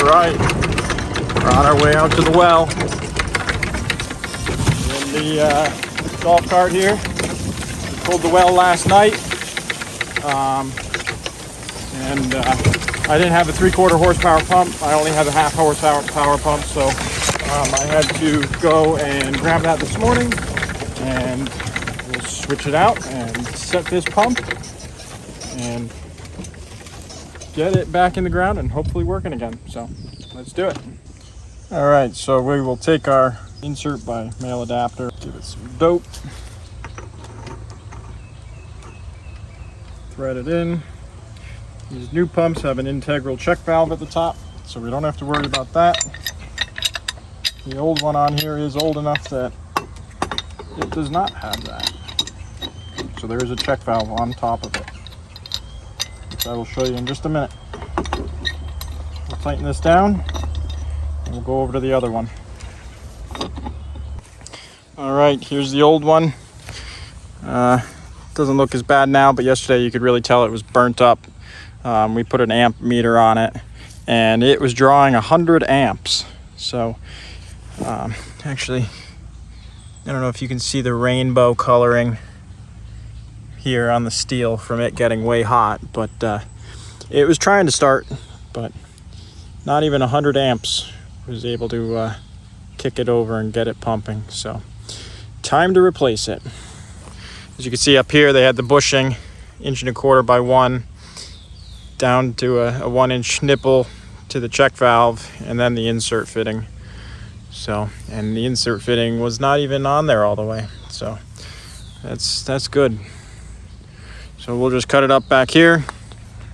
right, we're on our way out to the well. In the golf cart here. We pulled the well last night, and I didn't have a 3/4 horsepower pump. I only have a 1/2 horsepower pump, so I had to go and grab that this morning, and we'll switch it out and set this pump and get it back in the ground and hopefully working again. So let's do it. All right, so we will take our insert by male adapter, give it some dope, thread it in. These new pumps have an integral check valve at the top, so we don't have to worry about that. The old one on here is old enough that it does not have that. So there is a check valve on top of it, which I will show you in just a minute. We'll tighten this down and we'll go over to the other one. All right, here's the old one. Doesn't look as bad now, but yesterday you could really tell it was burnt up. We put an amp meter on it and it was drawing 100 amps. So actually, I don't know if you can see the rainbow coloring here on the steel from it getting way hot, but it was trying to start, but not even 100 amps was able to kick it over and get it pumping. So time to replace it. As you can see up here, they had the bushing 1.25 by 1 down to a 1-inch nipple to the check valve, and then the insert fitting. So, and the insert fitting was not even on there all the way. So that's good. So we'll just cut it up back here,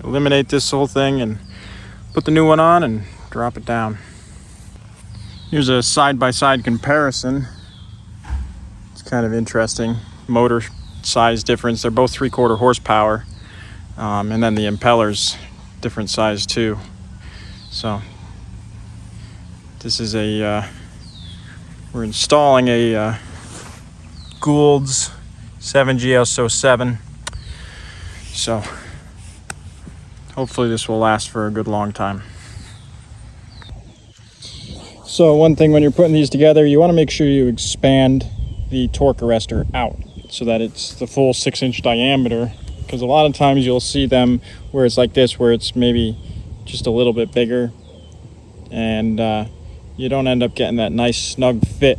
eliminate this whole thing, and put the new one on and drop it down. Here's a side-by-side comparison. It's kind of interesting. Motor size difference. They're both 3/4 horsepower. And then the impeller's different size too. So this is we're installing a Gould's 7GS07. So hopefully this will last for a good long time. So one thing when you're putting these together, you want to make sure you expand the torque arrestor out so that it's the full 6-inch diameter, because a lot of times you'll see them where it's like this, where it's maybe just a little bit bigger, and you don't end up getting that nice snug fit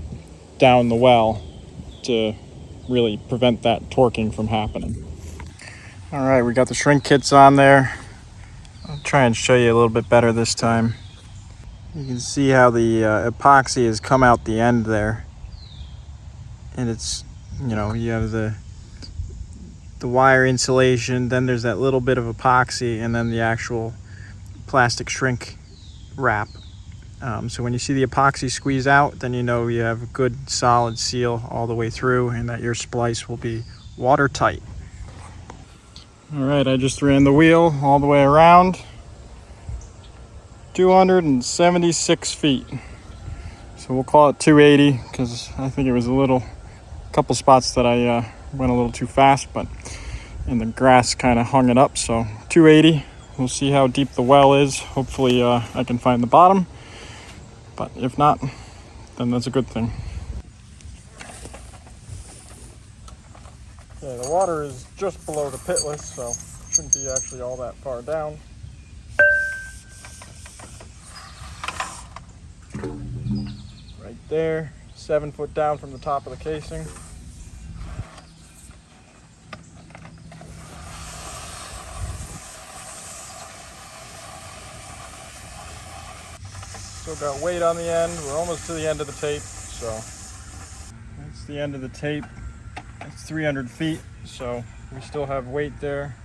down the well to really prevent that torquing from happening. All right, we got the shrink kits on there. I'll try and show you a little bit better this time. You can see how the epoxy has come out the end there, and it's, you know, you have the wire insulation, then there's that little bit of epoxy, and then the actual plastic shrink wrap. So when you see the epoxy squeeze out, then you know you have a good solid seal all the way through and that your splice will be watertight. All right, I just ran the wheel all the way around. 276 feet. So we'll call it 280 because I think it was a couple spots that I went a little too fast, and the grass kind of hung it up. So 280. We'll see how deep the well is. Hopefully I can find the bottom, but if not, then that's a good thing. Okay, the water is just below the pitless, so shouldn't be actually all that far down. Right there, 7 foot down from the top of the casing. Still got weight on the end. We're almost to the end of the tape, so that's the end of the tape. It's 300 feet, so we still have weight there.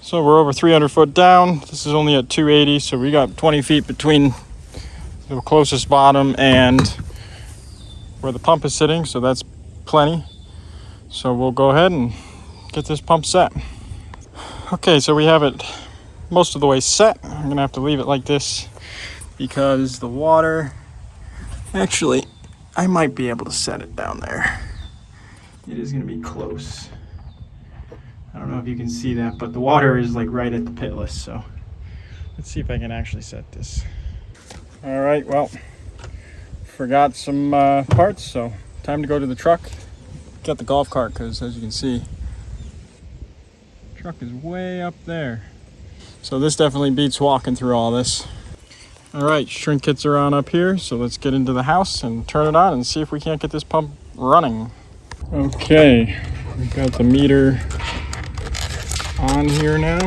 So we're over 300 foot down. This is only at 280, so we got 20 feet between the closest bottom and where the pump is sitting, so that's plenty. So we'll go ahead and get this pump set. Okay, so we have it most of the way set. I'm gonna have to leave it like this because the water, actually, I might be able to set it down there. It is gonna be close. I don't know if you can see that, but the water is like right at the pitless, so let's see if I can actually set this. All right, well, forgot some parts, so time to go to the truck, get the golf cart, because as you can see, the truck is way up there. So this definitely beats walking through all this. All right, shrink kits are on up here, so let's get into the house and turn it on and see if we can't get this pump running. Okay, we've got the meter on here now.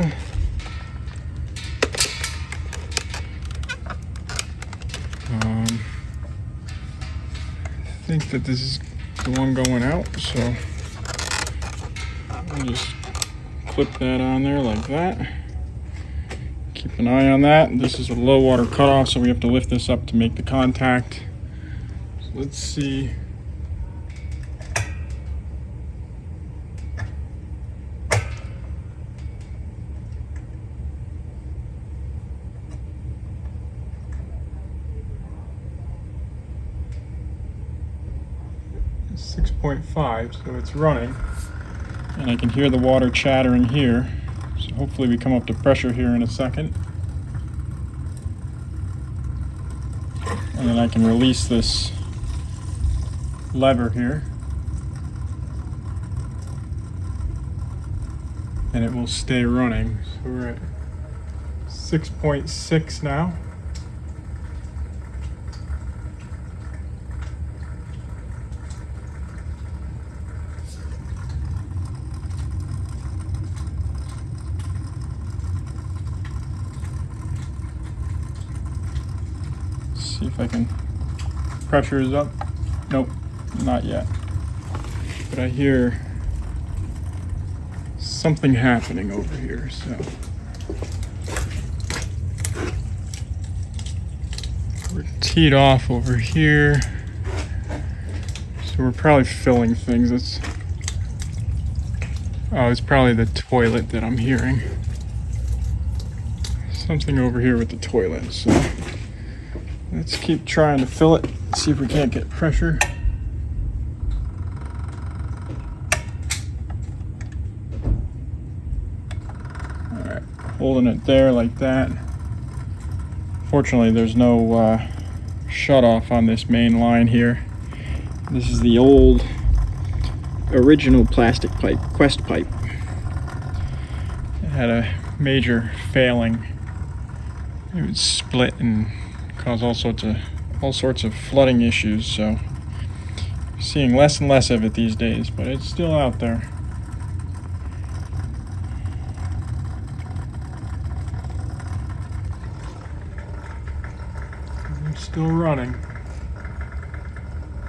I think that this is the one going out, so I'll just clip that on there like that. Keep an eye on that. This is a low water cutoff, so we have to lift this up to make the contact. So let's see. It's 6.5, so it's running. And I can hear the water chattering here. So hopefully we come up to pressure here in a second. And then I can release this lever here. And it will stay running. So we're at 6.6 now. See if I can, pressure is up. Nope, not yet. But I hear something happening over here, so. We're teed off over here. So we're probably filling things. It's probably the toilet that I'm hearing. Something over here with the toilet, so. Let's keep trying to fill it, see if we can't get pressure. All right, holding it there like that. Fortunately, there's no shut off on this main line here. This is the old original plastic pipe, Quest pipe. It had a major failing. It would split and cause all sorts of flooding issues, so seeing less and less of it these days, but it's still out there. It's still running.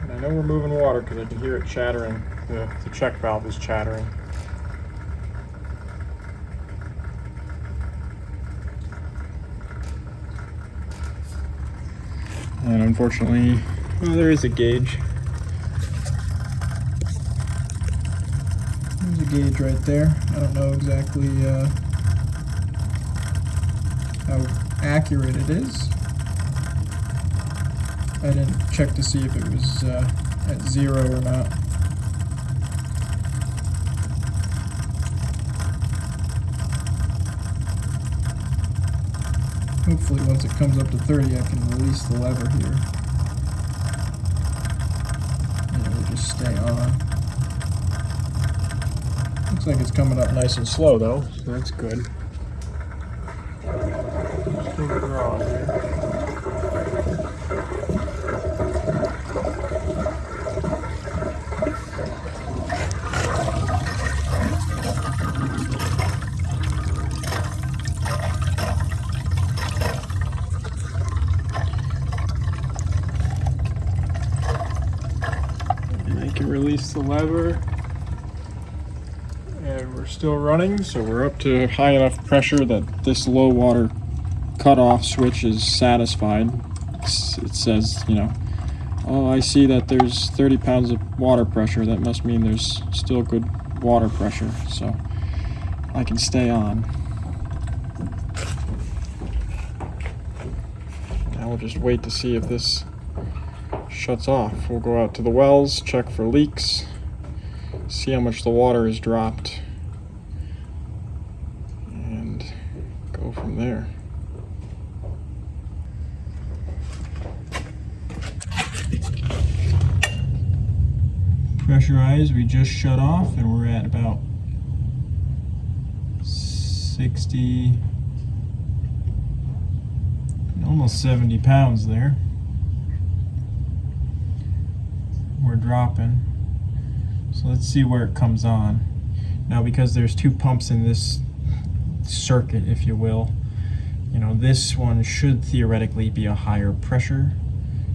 And I know we're moving water because I can hear it chattering. The check valve is chattering. And unfortunately, well, there is a gauge. There's a gauge right there. I don't know exactly how accurate it is. I didn't check to see if it was at 0 or not. Hopefully once it comes up to 30 I can release the lever here. And it will just stay on. Looks like it's coming up nice and slow though, so that's good. Still draw here. Release the lever, and we're still running, so we're up to high enough pressure that this low water cutoff switch is satisfied. It says, you know, oh, I see that there's 30 pounds of water pressure. That must mean there's still good water pressure, so I can stay on. Now we'll just wait to see if this shuts off. We'll go out to the wells, check for leaks, see how much the water has dropped, and go from there. pressurized. We just shut off and we're at about 60, almost 70 pounds there. We're dropping. So let's see where it comes on. Now, because there's two pumps in this circuit, if you will, you know, this one should theoretically be a higher pressure.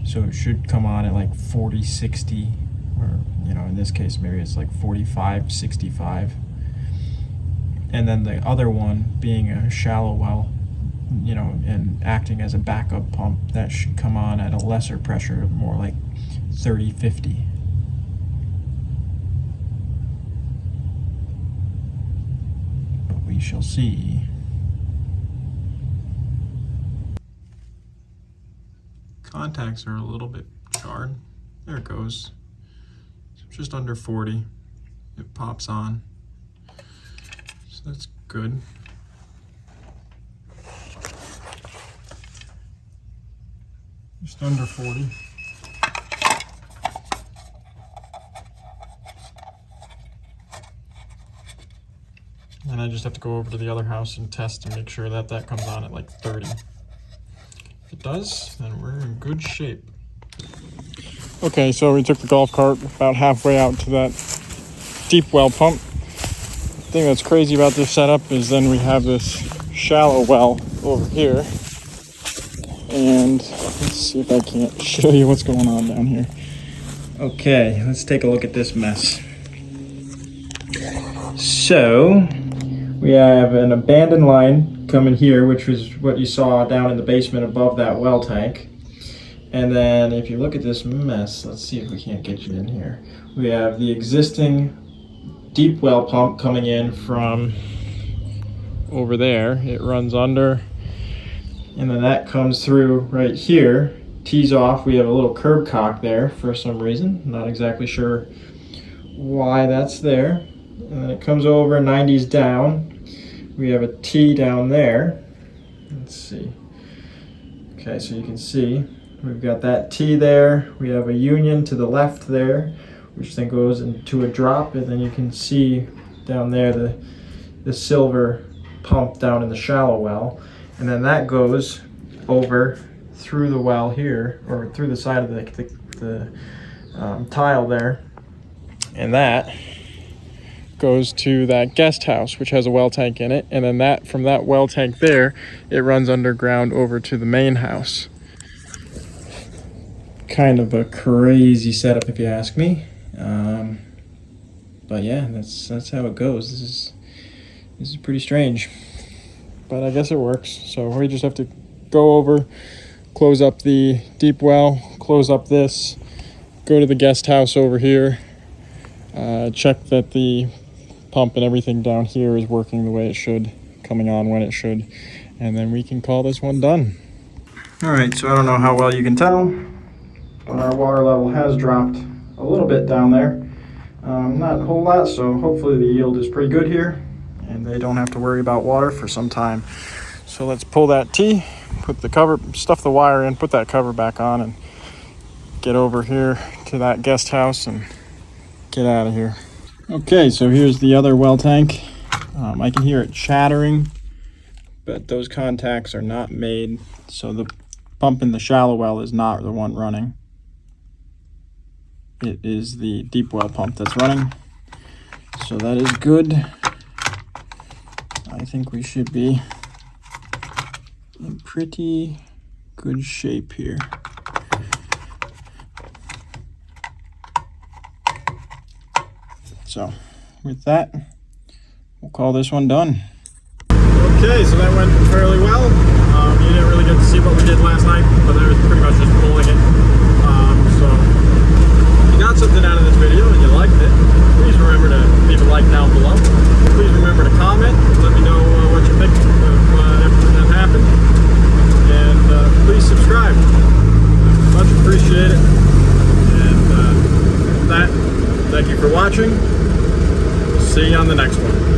So it should come on at like 40, 60, or, you know, in this case, maybe it's like 45, 65. And then the other one being a shallow well, you know, and acting as a backup pump, that should come on at a lesser pressure, more like 30, 50. But we shall see. Contacts are a little bit charred. There it goes. It's just under 40. It pops on. So that's good. Just under 40. And I just have to go over to the other house and test to make sure that that comes on at like 30. If it does, then we're in good shape. Okay, so we took the golf cart about halfway out to that deep well pump. The thing that's crazy about this setup is then we have this shallow well over here. And let's see if I can't show you what's going on down here. Okay, let's take a look at this mess. So we have an abandoned line coming here, which was what you saw down in the basement above that well tank. And then if you look at this mess, let's see if we can't get you in here. We have the existing deep well pump coming in from over there. It runs under, and then that comes through right here, tees off. We have a little curb cock there for some reason. Not exactly sure why that's there. And then it comes over 90s down. We have a T down there. Let's see. Okay, so you can see we've got that T there. We have a union to the left there, which then goes into a drop, and then you can see down there the silver pump down in the shallow well. And then that goes over through the well here, or through the side of the tile there. And that goes to that guest house, which has a well tank in it. And then that, from that well tank there, it runs underground over to the main house. Kind of a crazy setup, if you ask me. But yeah, that's how it goes. This is pretty strange, but I guess it works. So we just have to go over, close up the deep well, close up this, go to the guest house over here, check that the pump and everything down here is working the way it should, coming on when it should, and then we can call this one done. All right, so I don't know how well you can tell, but our water level has dropped a little bit down there. Not a whole lot, so hopefully the yield is pretty good here, and they don't have to worry about water for some time. So let's pull that T, put the cover, stuff the wire in, put that cover back on, and get over here to that guest house and get out of here. Okay, so here's the other well tank. I can hear it chattering, but those contacts are not made, so the pump in the shallow well is not the one running. It is the deep well pump that's running, so that is good. I think we should be in pretty good shape here. So with that, we'll call this one done. Okay, so that went fairly well. You didn't really get to see what we did last night, but that was pretty much just pulling it. So if you got something out of this video and you liked it, please remember to leave a like down below. Please remember to comment, let me know what you think of everything that happened. And please subscribe. Much appreciated. And with that, thank you for watching. See you on the next one.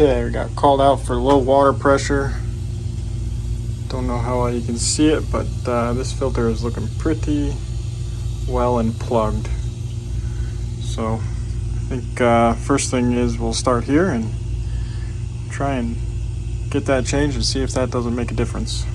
Okay, we got called out for low water pressure. Don't know how well you can see it, but this filter is looking pretty well and plugged. So I think first thing is we'll start here and try and get that changed and see if that doesn't make a difference.